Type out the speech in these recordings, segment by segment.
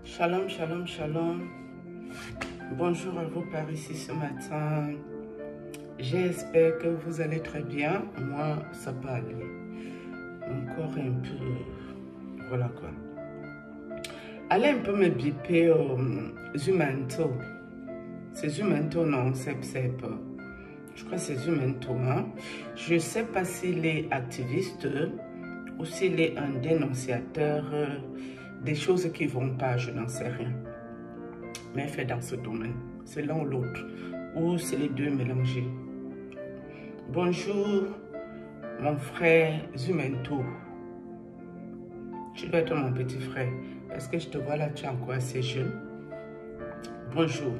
Shalom, shalom, shalom. Bonjour à vous par ici ce matin. J'espère que vous allez très bien. Moi, ça peut aller. Mon corps est un peu... Voilà quoi. Allez un peu me biper Zumento. C'est Zumento, non, c'est... Je crois que c'est Zumento. Hein? Je ne sais pas s'il est activiste ou s'il est un dénonciateur des choses qui ne vont pas, je n'en sais rien. Mais fait dans ce domaine, c'est l'un ou l'autre, ou c'est les deux mélangés. Bonjour, mon frère Zumento. Tu dois être mon petit frère, parce que je te vois là, tu es encore assez jeune. Bonjour.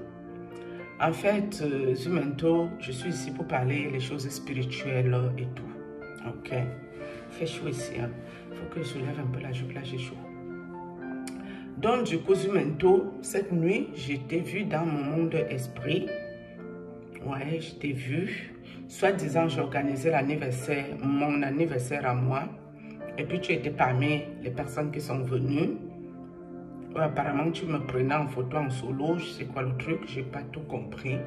En fait, Zumento, je suis ici pour parler les choses spirituelles et tout. Ok? Fait chaud ici, hein? Faut que je soulève un peu la jupe, là j'ai chaud. Donc, du coup, Zumento, cette nuit, je t'ai vu dans mon monde esprit. Ouais, je t'ai vu. Soit disant, j'ai organisé l'anniversaire, mon anniversaire à moi. Et puis, tu étais parmi les personnes qui sont venues. Ouais, apparemment, tu me prenais en photo en solo. Je sais quoi le truc, j'ai pas tout compris.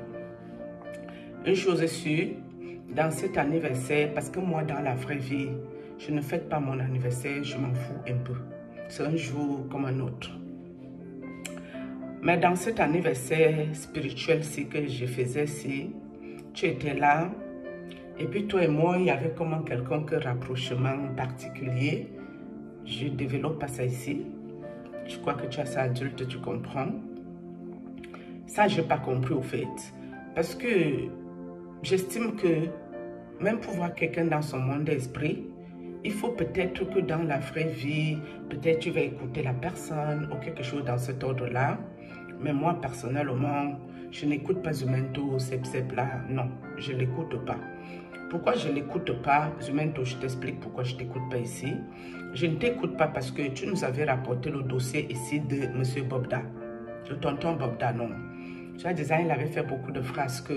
Une chose est sûre, dans cet anniversaire, parce que moi, dans la vraie vie, je ne fête pas mon anniversaire, je m'en fous un peu. C'est un jour comme un autre. Mais dans cet anniversaire spirituel, c'est que je faisais, si tu étais là, et puis toi et moi, il y avait comme un quelconque rapprochement particulier. Je ne développe pas ça ici. Je crois que tu as ça adulte, tu comprends. Ça, je n'ai pas compris au fait. Parce que j'estime que même pour voir quelqu'un dans son monde d'esprit, il faut peut-être que dans la vraie vie, peut-être tu vas écouter la personne ou quelque chose dans cet ordre-là. Mais moi, personnellement, je n'écoute pas Zumento, là. Non, je ne l'écoute pas. Pourquoi je ne l'écoute pas, Zumento, je t'explique pourquoi je ne t'écoute pas ici. Je ne t'écoute pas parce que tu nous avais rapporté le dossier ici de M. Bobda. Le tonton Bobda, non. Tu as déjà, il avait fait beaucoup de phrases que...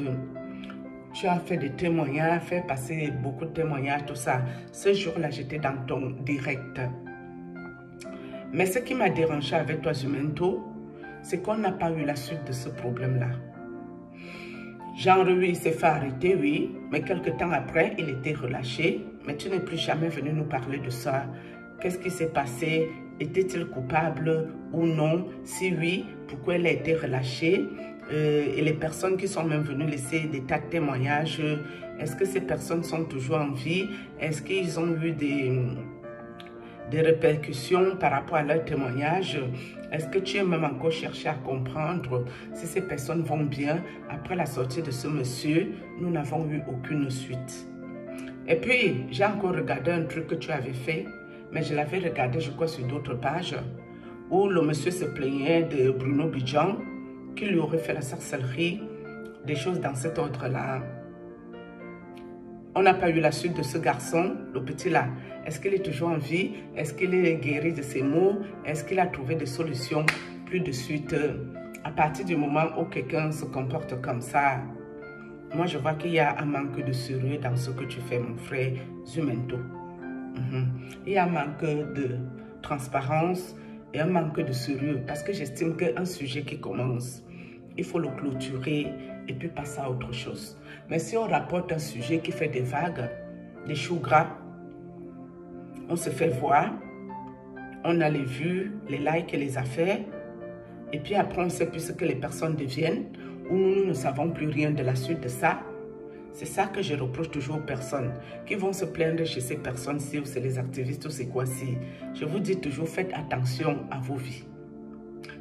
Tu as fait des témoignages, fait passer beaucoup de témoignages, tout ça. Ce jour-là, j'étais dans ton direct. Mais ce qui m'a dérangé avec toi, Zumento, c'est qu'on n'a pas eu la suite de ce problème-là. Genre, oui, il s'est fait arrêter, oui, mais quelques temps après, il était relâché. Mais tu n'es plus jamais venu nous parler de ça. Qu'est-ce qui s'est passé? Était-il coupable ou non? Si oui, pourquoi il a été relâché? Et les personnes qui sont même venues laisser des tas de témoignages, est-ce que ces personnes sont toujours en vie? Est-ce qu'ils ont eu des répercussions par rapport à leurs témoignages? Est-ce que tu as même encore cherché à comprendre si ces personnes vont bien? Après la sortie de ce monsieur, nous n'avons eu aucune suite. Et puis, j'ai encore regardé un truc que tu avais fait, mais je l'avais regardé, je crois, sur d'autres pages, où le monsieur se plaignait de Bruno Bidjan, qui lui aurait fait la sorcellerie, des choses dans cet ordre-là. On n'a pas eu la suite de ce garçon, le petit là. Est-ce qu'il est toujours en vie? Est-ce qu'il est guéri de ses maux? Est-ce qu'il a trouvé des solutions? Plus de suite. À partir du moment où quelqu'un se comporte comme ça, moi je vois qu'il y a un manque de sérieux dans ce que tu fais, mon frère Zumento. Il y a un manque de transparence et un manque de sérieux, parce que j'estime qu'un sujet qui commence, il faut le clôturer et puis passer à autre chose. Mais si on rapporte un sujet qui fait des vagues, des choux gras, on se fait voir, on a les vues, les likes et les affaires, et puis après on ne sait plus ce que les personnes deviennent, ou nous ne savons plus rien de la suite de ça. C'est ça que je reproche toujours aux personnes qui vont se plaindre chez ces personnes-ci, ou c'est les activistes, ou c'est quoi-ci. Je vous dis toujours, faites attention à vos vies.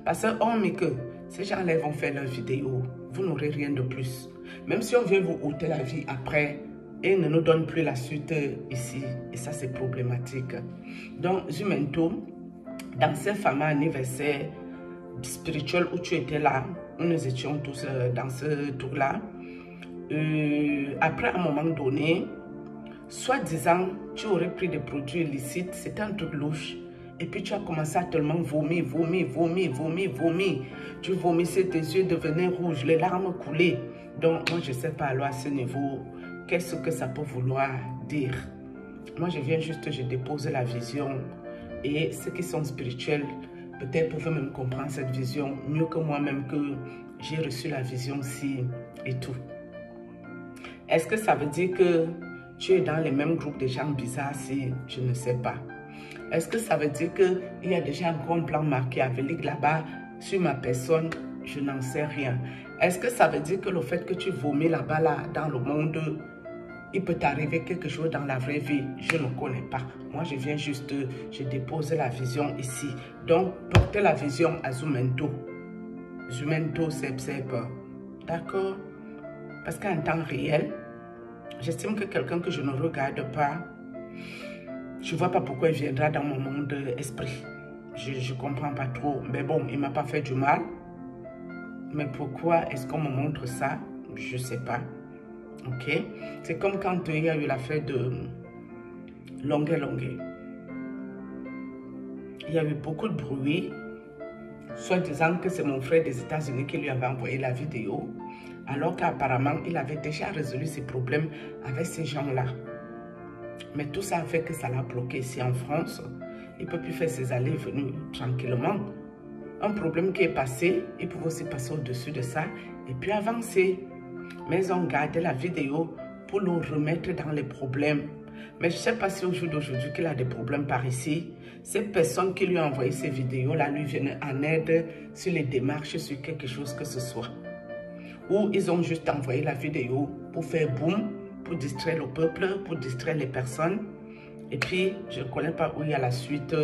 Parce que ces gens-là vont faire leurs vidéos, vous n'aurez rien de plus. Même si on vient vous ôter la vie après, et ne nous donne plus la suite ici. Et ça, c'est problématique. Donc, Zumento, dans ce fameux anniversaire spirituel où tu étais là, où nous étions tous dans ce tour-là, après, à un moment donné, soi-disant, tu aurais pris des produits illicites, c'était un truc louche. Et puis tu as commencé à tellement vomir. Tu vomissais, tes yeux devenaient rouges, les larmes coulaient. Donc, moi, je ne sais pas alors à ce niveau, qu'est-ce que ça peut vouloir dire. Moi, je viens juste, je dépose la vision. Et ceux qui sont spirituels peut-être peuvent même comprendre cette vision mieux que moi-même que j'ai reçu la vision ci et tout. Est-ce que ça veut dire que tu es dans les mêmes groupes de gens bizarres si je ne sais pas? Est-ce que ça veut dire qu'il y a déjà un grand plan machiavélique là-bas sur ma personne? Je n'en sais rien. Est-ce que ça veut dire que le fait que tu vomis là-bas, là, dans le monde, il peut t'arriver quelque chose dans la vraie vie? Je ne connais pas. Moi, je viens juste, je dépose la vision ici. Donc, portez la vision à Zoomento. Zoomento, c'est d'accord? Parce qu'en temps réel, j'estime que quelqu'un que je ne regarde pas, je ne vois pas pourquoi il viendra dans mon monde esprit. Je ne comprends pas trop. Mais bon, il ne m'a pas fait du mal. Mais pourquoi est-ce qu'on me montre ça? Je ne sais pas. Ok? C'est comme quand il y a eu l'affaire de Longuet. Il y a eu beaucoup de bruit, soit disant que c'est mon frère des États-Unis qui lui avait envoyé la vidéo, alors qu'apparemment, il avait déjà résolu ses problèmes avec ces gens-là. Mais tout ça a fait que ça l'a bloqué ici en France. Il ne peut plus faire ses allées et venues tranquillement. Un problème qui est passé, il pouvait aussi passer au-dessus de ça et puis avancer. Mais ils ont gardé la vidéo pour le remettre dans les problèmes. Mais je ne sais pas si au jour d'aujourd'hui qu'il a des problèmes par ici. Ces personnes qui lui ont envoyé ces vidéos-là lui viennent en aide sur les démarches, sur quelque chose que ce soit. Ou ils ont juste envoyé la vidéo pour faire boum, pour distraire le peuple, pour distraire les personnes. Et puis, je ne connais pas où il y a la suite.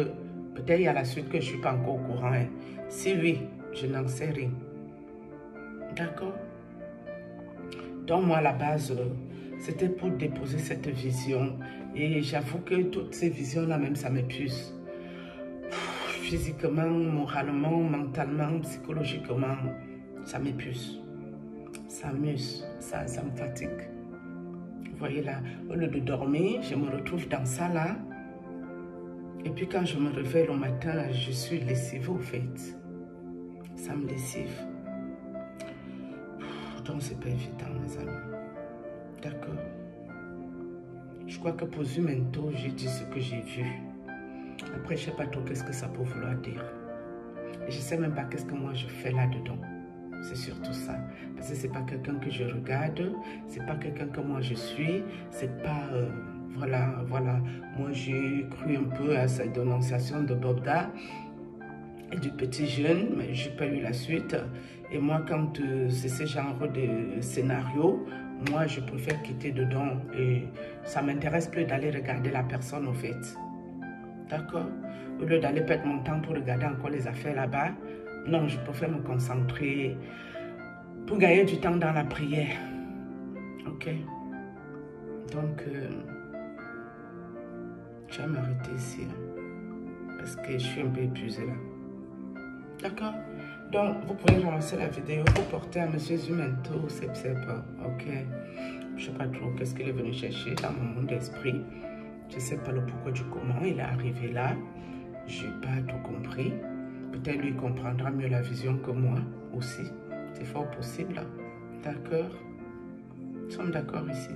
Peut-être il y a la suite que je ne suis pas encore au courant. Hein. Si oui, je n'en sais rien. D'accord? Donc moi, à la base, c'était pour déposer cette vision. Et j'avoue que toutes ces visions-là, même, ça m'épuise. Physiquement, moralement, mentalement, psychologiquement, ça m'épuise. Ça m'use, ça me fatigue. Vous voyez là, au lieu de dormir, je me retrouve dans ça là. Et puis quand je me réveille le matin, là, je suis lessivée au fait. Ça me lessive. Donc c'est pas évident, mes amis. D'accord. Je crois que pour Zoomento, j'ai dit ce que j'ai vu. Après, je sais pas trop qu'est-ce que ça peut vouloir dire. Et je sais même pas qu'est-ce que moi je fais là-dedans. C'est surtout ça. Parce que c'est pas quelqu'un que je regarde, c'est pas quelqu'un que moi je suis, c'est pas... voilà. Moi j'ai cru un peu à cette dénonciation de Bobda et du petit jeune, mais j'ai pas eu la suite. Et moi, quand c'est ce genre de scénario, moi je préfère quitter dedans et ça m'intéresse plus d'aller regarder la personne au fait. D'accord? Au lieu d'aller perdre mon temps pour regarder encore les affaires là-bas, non, je préfère me concentrer pour gagner du temps dans la prière. Ok? Donc, je vais m'arrêter ici. Parce que je suis un peu épuisée là. D'accord? Donc, vous pouvez relancer la vidéo pour porter à M. Zoomento, c'est pas. Ok? Je ne sais pas trop qu'est-ce qu'il est venu chercher dans mon monde d'esprit. Je ne sais pas le pourquoi du comment il est arrivé là. Je n'ai pas tout compris. Peut-être lui comprendra mieux la vision que moi aussi. C'est fort possible. D'accord? Nous sommes d'accord ici.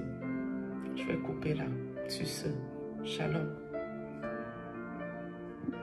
Je vais couper là. Sur ce, shalom.